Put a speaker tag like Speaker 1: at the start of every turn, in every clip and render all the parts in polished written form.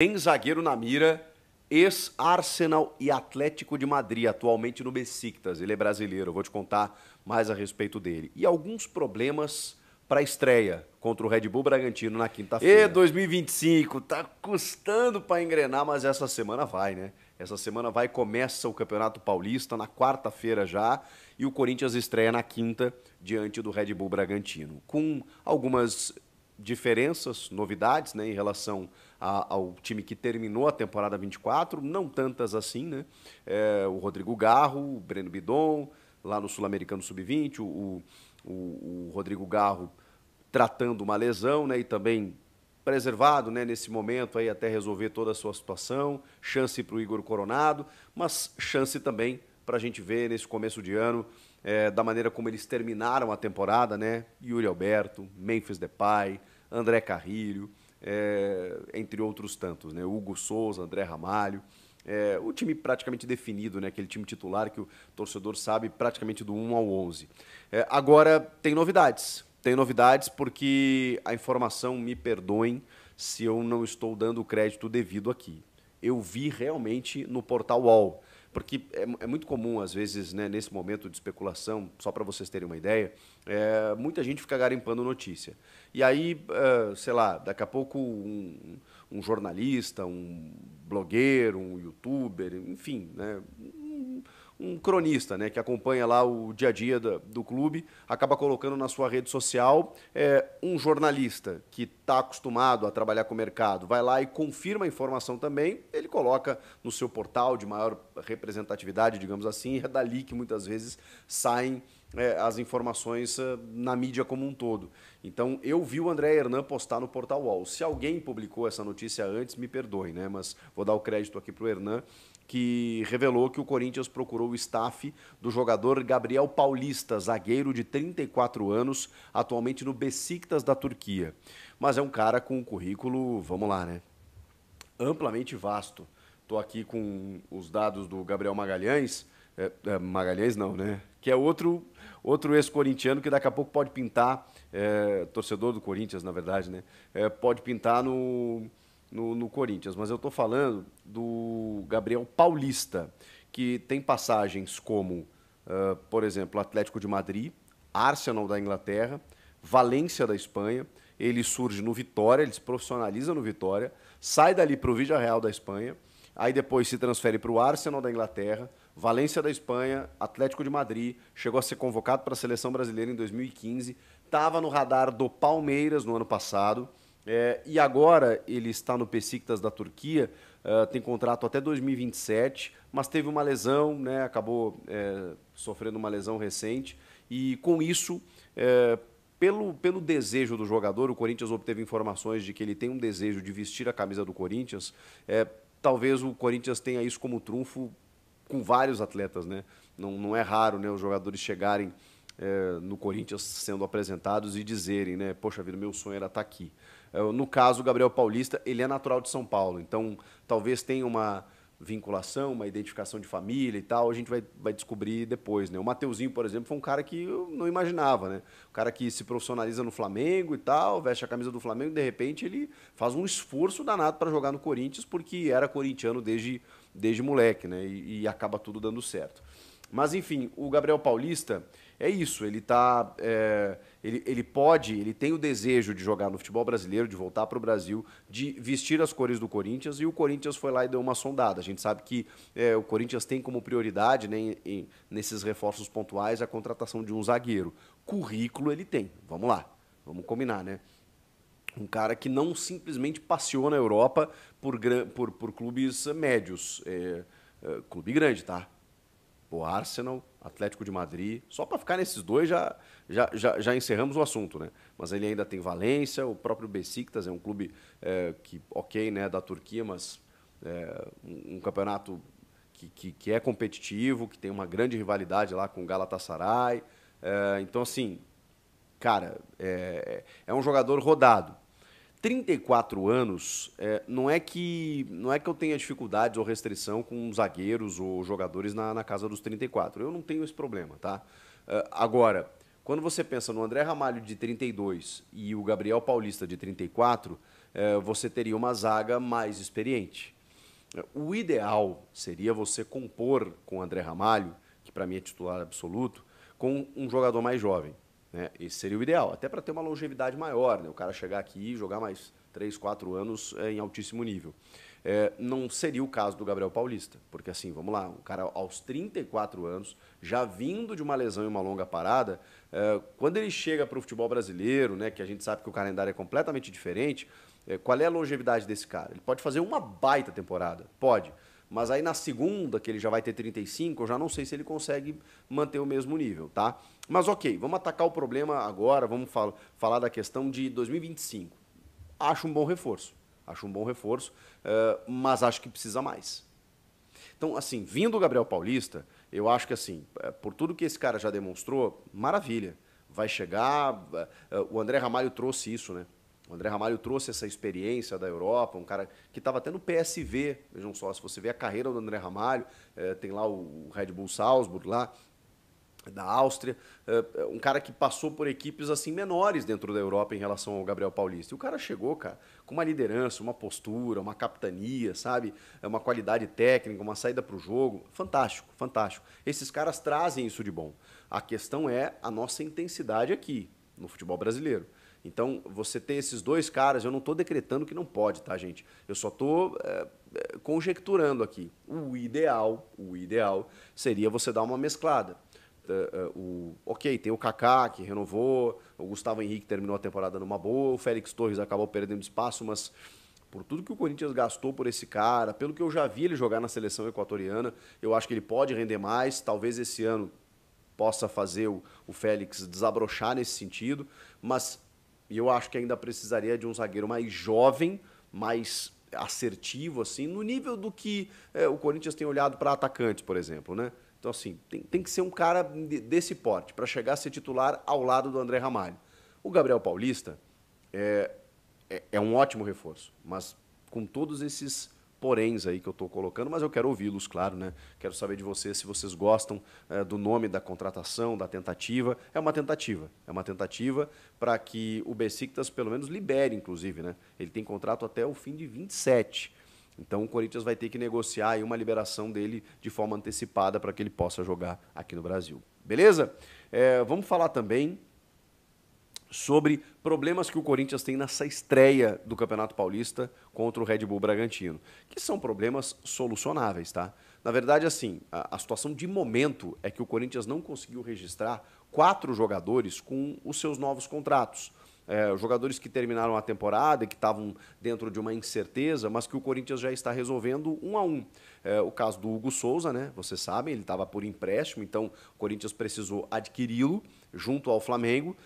Speaker 1: Tem zagueiro na mira, ex-Arsenal e Atlético de Madrid, atualmente no Besiktas. Ele é brasileiro, eu vou te contar mais a respeito dele. E alguns problemas para a estreia contra o Red Bull Bragantino na quinta-feira. 2025, tá custando para engrenar, mas essa semana vai, né? Essa semana vai, começa o Campeonato Paulista na quarta-feira já, e o Corinthians estreia na quinta diante do Red Bull Bragantino, com algumas diferenças, novidades, né, em relação ao time que terminou a temporada 24, não tantas assim, né? O Rodrigo Garro, o Breno Bidon, lá no Sul-Americano Sub-20, o Rodrigo Garro tratando uma lesão, né, e também preservado, né, nesse momento aí até resolver toda a sua situação, chance para o Igor Coronado, mas chance também para a gente ver nesse começo de ano, da maneira como eles terminaram a temporada, né? Yuri Alberto, Memphis Depay, André Carrilho, entre outros tantos, né? Hugo Souza, André Ramalho. O time praticamente definido, né? Aquele time titular que o torcedor sabe praticamente do 1 ao 11. Agora, tem novidades. Tem novidades porque a informação, me perdoem se eu não estou dando o crédito devido aqui. Eu vi realmente no portal UOL, porque é muito comum, às vezes, né, nesse momento de especulação, só para vocês terem uma ideia, muita gente fica garimpando notícia. E aí, sei lá, daqui a pouco um jornalista, um blogueiro, um youtuber, enfim, né, um cronista, né, que acompanha lá o dia a dia do clube, acaba colocando na sua rede social, um jornalista que está acostumado a trabalhar com o mercado, vai lá e confirma a informação também, ele coloca no seu portal de maior representatividade, digamos assim, e é dali que muitas vezes saem as informações na mídia como um todo. Então, eu vi o André Hernan postar no Portal UOL. Se alguém publicou essa notícia antes, me perdoe, né? Mas vou dar o crédito aqui para o Hernan, que revelou que o Corinthians procurou o staff do jogador Gabriel Paulista, zagueiro de 34 anos, atualmente no Besiktas da Turquia. Mas é um cara com um currículo, vamos lá, né? Amplamente vasto. Estou aqui com os dados do Gabriel Magalhães. Magalhães não, né? Que é outro ex-corintiano que daqui a pouco pode pintar, torcedor do Corinthians, na verdade, né? Pode pintar no Corinthians. Mas eu estou falando do Gabriel Paulista, que tem passagens como, por exemplo, Atlético de Madrid, Arsenal da Inglaterra, Valência da Espanha. Ele surge no Vitória, ele se profissionaliza no Vitória, sai dali para o Villarreal da Espanha, aí depois se transfere para o Arsenal da Inglaterra, Valência da Espanha, Atlético de Madrid, chegou a ser convocado para a seleção brasileira em 2015, estava no radar do Palmeiras no ano passado, e agora ele está no Besiktas da Turquia, tem contrato até 2027, mas teve uma lesão, né, acabou sofrendo uma lesão recente, e com isso, pelo desejo do jogador, o Corinthians obteve informações de que ele tem um desejo de vestir a camisa do Corinthians. Talvez o Corinthians tenha isso como trunfo com vários atletas, né? Não é raro, né, os jogadores chegarem no Corinthians sendo apresentados e dizerem, né, poxa vida, meu sonho era estar aqui. No caso, o Gabriel Paulista, ele é natural de São Paulo, então talvez tenha uma vinculação, uma identificação de família e tal, a gente vai descobrir depois, né? O Mateuzinho, por exemplo, foi um cara que eu não imaginava, né? O cara que se profissionaliza no Flamengo e tal, veste a camisa do Flamengo, e de repente ele faz um esforço danado para jogar no Corinthians, porque era corintiano desde moleque, né? E acaba tudo dando certo. Mas enfim, o Gabriel Paulista é isso, ele tá, ele tem o desejo de jogar no futebol brasileiro, de voltar para o Brasil, de vestir as cores do Corinthians, e o Corinthians foi lá e deu uma sondada. A gente sabe que o Corinthians tem como prioridade, né, nesses reforços pontuais, a contratação de um zagueiro. Currículo ele tem, vamos lá, vamos combinar, né? Um cara que não simplesmente passeou na Europa por clubes médios, clube grande, tá? O Arsenal, Atlético de Madrid. Só para ficar nesses dois já encerramos o assunto, né? Mas ele ainda tem Valência, o próprio Besiktas é um clube que, ok, né, da Turquia, mas um campeonato que é competitivo, que tem uma grande rivalidade lá com o Galatasaray. Então, assim, cara, é um jogador rodado. 34 anos, não é que eu tenha dificuldades ou restrição com zagueiros ou jogadores na casa dos 34. Eu não tenho esse problema, tá? Agora, quando você pensa no André Ramalho de 32 e o Gabriel Paulista de 34, você teria uma zaga mais experiente. O ideal seria você compor com o André Ramalho, que para mim é titular absoluto, com um jogador mais jovem. Né? Esse seria o ideal, até para ter uma longevidade maior, né? O cara chegar aqui e jogar mais 3, 4 anos em altíssimo nível. Não seria o caso do Gabriel Paulista, porque assim, vamos lá, um cara aos 34 anos, já vindo de uma lesão e uma longa parada, quando ele chega para o futebol brasileiro, né, que a gente sabe que o calendário é completamente diferente, qual é a longevidade desse cara? Ele pode fazer uma baita temporada, pode, mas aí na segunda, que ele já vai ter 35, eu já não sei se ele consegue manter o mesmo nível, tá? Mas ok, vamos atacar o problema agora, vamos falar da questão de 2025. Acho um bom reforço. Acho um bom reforço, mas acho que precisa mais. Então, assim, vindo o Gabriel Paulista, eu acho que, assim, por tudo que esse cara já demonstrou, maravilha. Vai chegar, o André Ramalho trouxe isso, né? O André Ramalho trouxe essa experiência da Europa, um cara que estava até no PSV, vejam só, se você vê a carreira do André Ramalho, tem lá o Red Bull Salzburg lá, da Áustria, um cara que passou por equipes assim menores dentro da Europa em relação ao Gabriel Paulista. E o cara chegou, cara, com uma liderança, uma postura, uma capitania, sabe? Uma qualidade técnica, uma saída para o jogo. Fantástico, fantástico. Esses caras trazem isso de bom. A questão é a nossa intensidade aqui, no futebol brasileiro. Então, você ter esses dois caras, eu não estou decretando que não pode, tá, gente? Eu só estou conjecturando aqui. O ideal seria você dar uma mesclada. Ok, tem o Kaká, que renovou, o Gustavo Henrique terminou a temporada numa boa, o Félix Torres acabou perdendo espaço, mas por tudo que o Corinthians gastou por esse cara, pelo que eu já vi ele jogar na seleção equatoriana, eu acho que ele pode render mais, talvez esse ano possa fazer o Félix desabrochar nesse sentido, mas eu acho que ainda precisaria de um zagueiro mais jovem, mais assertivo, assim, no nível do que o Corinthians tem olhado para atacantes, por exemplo, né? Então, assim, tem que ser um cara desse porte para chegar a ser titular ao lado do André Ramalho. O Gabriel Paulista é um ótimo reforço, mas com todos esses poréns aí que eu estou colocando, mas eu quero ouvi-los, claro, né? Quero saber de vocês se vocês gostam do nome da contratação, da tentativa. É uma tentativa para que o Besiktas pelo menos libere, inclusive, né? Ele tem contrato até o fim de 27. Então o Corinthians vai ter que negociar aí uma liberação dele de forma antecipada para que ele possa jogar aqui no Brasil. Beleza? Vamos falar também sobre problemas que o Corinthians tem nessa estreia do Campeonato Paulista contra o Red Bull Bragantino, que são problemas solucionáveis, tá? Na verdade, assim, a situação de momento é que o Corinthians não conseguiu registrar 4 jogadores com os seus novos contratos. Jogadores que terminaram a temporada e que estavam dentro de uma incerteza, mas que o Corinthians já está resolvendo um a um. O caso do Hugo Souza, né? Vocês sabem, ele estava por empréstimo, então o Corinthians precisou adquiri-lo junto ao Flamengo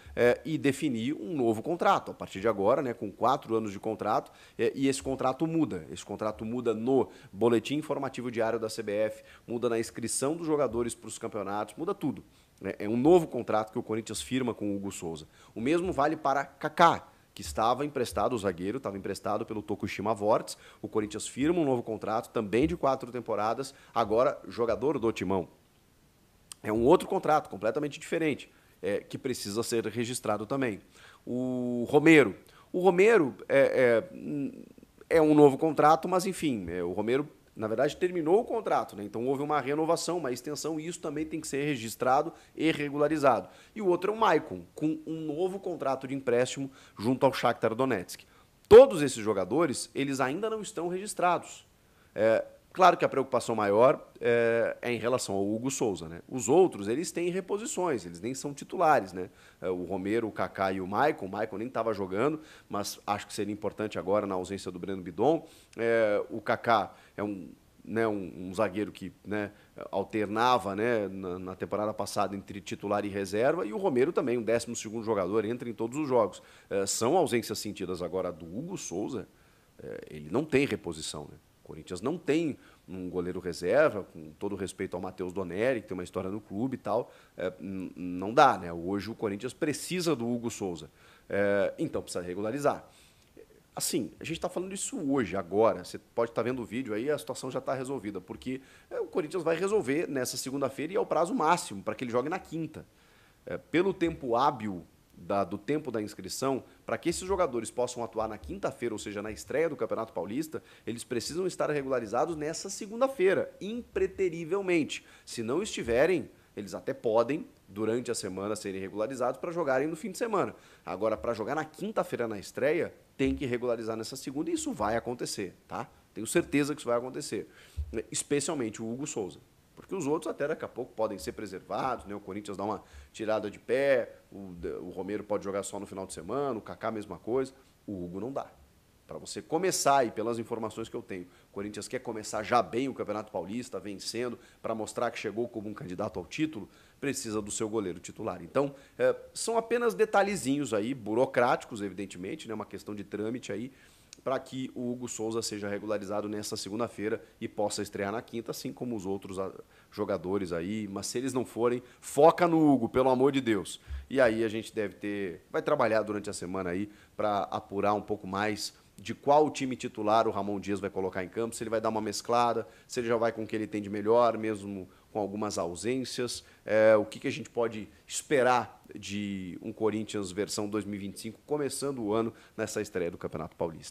Speaker 1: e definir um novo contrato. A partir de agora, né, com 4 anos de contrato, e esse contrato muda. Esse contrato muda no boletim informativo diário da CBF, muda na inscrição dos jogadores para os campeonatos, muda tudo. É um novo contrato que o Corinthians firma com o Hugo Souza. O mesmo vale para Kaká, que estava emprestado, o zagueiro, estava emprestado pelo Tokushima Vortis. O Corinthians firma um novo contrato, também de 4 temporadas, agora jogador do Timão. É um outro contrato, completamente diferente, que precisa ser registrado também. O Romero é um novo contrato, mas enfim, o Romero, na verdade, terminou o contrato, né? Então houve uma renovação, uma extensão, e isso também tem que ser registrado e regularizado. E o outro é o Maicon, com um novo contrato de empréstimo junto ao Shakhtar Donetsk. Todos esses jogadores, eles ainda não estão registrados. Claro que a preocupação maior é em relação ao Hugo Souza, né? Os outros, eles têm reposições, eles nem são titulares, né? O Romero, o Kaká e o Maicon nem estava jogando, mas acho que seria importante agora na ausência do Breno Bidon. O Kaká é um zagueiro que, né, alternava, né, na temporada passada entre titular e reserva, e o Romero também, um 12º jogador, entra em todos os jogos. São ausências sentidas agora do Hugo Souza, ele não tem reposição, né? O Corinthians não tem um goleiro reserva, com todo respeito ao Matheus Doneri, que tem uma história no clube e tal, não dá, né? Hoje o Corinthians precisa do Hugo Souza, então precisa regularizar. Assim, a gente está falando isso hoje, agora, você pode estar vendo o vídeo aí, a situação já está resolvida, porque o Corinthians vai resolver nessa segunda-feira e é o prazo máximo para que ele jogue na quinta. Pelo tempo hábil do tempo da inscrição, para que esses jogadores possam atuar na quinta-feira, ou seja, na estreia do Campeonato Paulista, eles precisam estar regularizados nessa segunda-feira, impreterivelmente. Se não estiverem, eles até podem, durante a semana, serem regularizados para jogarem no fim de semana. Agora, para jogar na quinta-feira na estreia, tem que regularizar nessa segunda e isso vai acontecer, tá? Tenho certeza que isso vai acontecer. Especialmente o Hugo Souza. Porque os outros até daqui a pouco podem ser preservados, né? O Corinthians dá uma tirada de pé, o Romero pode jogar só no final de semana, o Kaká mesma coisa, o Hugo não dá. Para você começar, e pelas informações que eu tenho, o Corinthians quer começar já bem o Campeonato Paulista, vencendo, para mostrar que chegou como um candidato ao título, precisa do seu goleiro titular. Então, são apenas detalhezinhos aí, burocráticos, evidentemente, né? Uma questão de trâmite aí, para que o Hugo Souza seja regularizado nessa segunda-feira e possa estrear na quinta, assim como os outros jogadores aí. Mas se eles não forem, foca no Hugo, pelo amor de Deus. E aí a gente vai trabalhar durante a semana aí para apurar um pouco mais de qual time titular o Ramon Dias vai colocar em campo, se ele vai dar uma mesclada, se ele já vai com o que ele tem de melhor, mesmo com algumas ausências, o que a gente pode esperar de um Corinthians versão 2025, começando o ano nessa estreia do Campeonato Paulista.